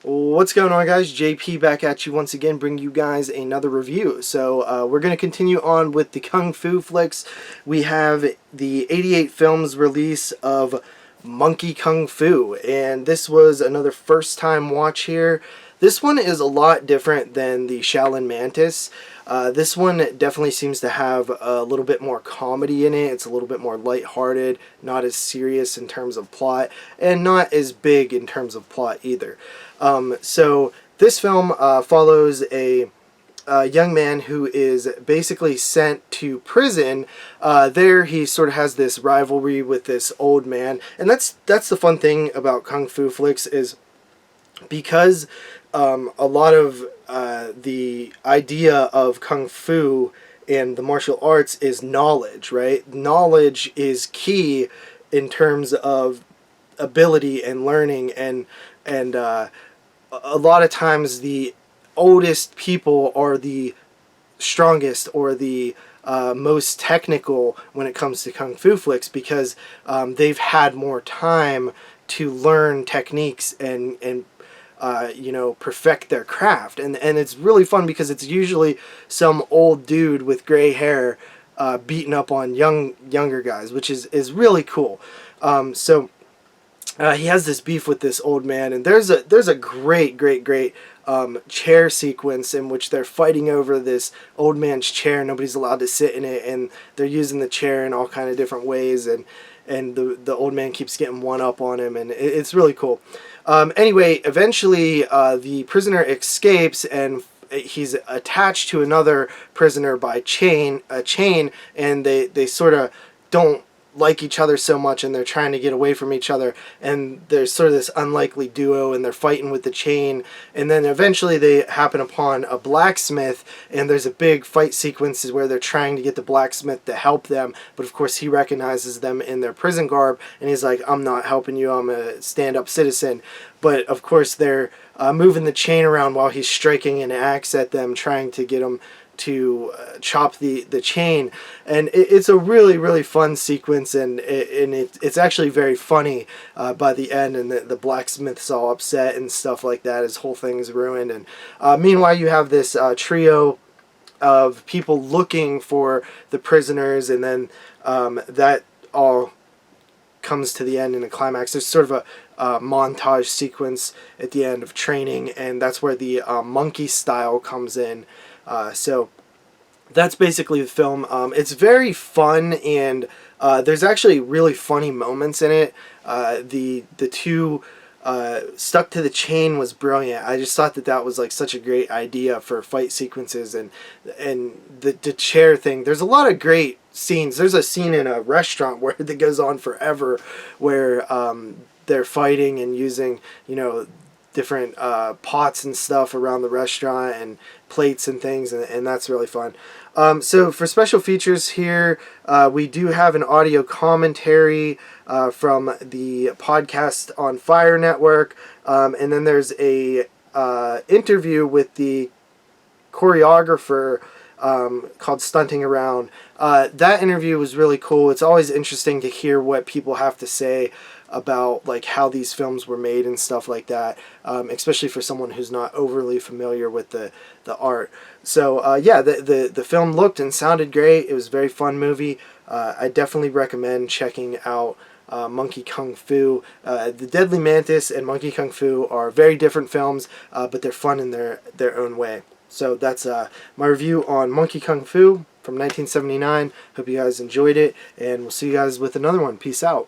What's going on, guys? JP back at you once again, bringing you guys another review. So we're going to continue on with the Kung Fu flicks. We have the 88 films release of Monkey Kung Fu, and this was another first time watch here. This one is a lot different than the Shaolin Mantis. This one definitely seems to have a little bit more comedy in it. It's a little bit more lighthearted, not as serious in terms of plot, and not as big in terms of plot either. So this film follows a young man who is basically sent to prison. There he sort of has this rivalry with this old man, and that's the fun thing about Kung Fu flicks is because a lot of the idea of Kung Fu and the martial arts is knowledge, right? Knowledge is key in terms of ability and learning, and a lot of times the oldest people are the strongest or the most technical when it comes to Kung Fu flicks because they've had more time to learn techniques and perfect their craft. And it's really fun because it's usually some old dude with gray hair beating up on younger guys, which is really cool. He has this beef with this old man, and there's a great chair sequence in which they're fighting over this old man's chair. Nobody's allowed to sit in it, and they're using the chair in all kind of different ways, and the old man keeps getting one up on him, and it's really cool. Anyway, eventually the prisoner escapes, and he's attached to another prisoner by a chain, and they sort of don't like each other so much, and they're trying to get away from each other, and there's sort of this unlikely duo, and they're fighting with the chain, and then eventually they happen upon a blacksmith, and there's a big fight sequence where they're trying to get the blacksmith to help them, but of course he recognizes them in their prison garb, and he's like, I'm not helping you, I'm a stand-up citizen. But of course they're moving the chain around while he's striking an axe at them, trying to get them to chop the chain, and it's a really fun sequence, and it's actually very funny by the end, and the blacksmith's all upset and stuff like that. His whole thing's ruined, and meanwhile you have this trio of people looking for the prisoners, and then that all comes to the end in a climax. There's sort of a montage sequence at the end of training, and that's where the monkey style comes in. So that's basically the film. It's very fun, and there's actually really funny moments in it. The two stuck to the chain was brilliant. I just thought that was like such a great idea for fight sequences, and the chair thing. There's a lot of great scenes. There's a scene in a restaurant where that goes on forever, where they're fighting and using different pots and stuff around the restaurant, and plates and things, and that's really fun. So for special features here, we do have an audio commentary from the Podcast on Fire Network, and then there's a interview with the choreographer called Stunting Around. That interview was really cool. It's always interesting to hear what people have to say about like how these films were made and stuff like that, especially for someone who's not overly familiar with the art. So yeah, the film looked and sounded great. It was a very fun movie. I definitely recommend checking out Monkey Kung Fu. The Deadly Mantis and Monkey Kung Fu are very different films, but they're fun in their own way. So that's my review on Monkey Kung Fu from 1979. Hope you guys enjoyed it, and we'll see you guys with another one. Peace out.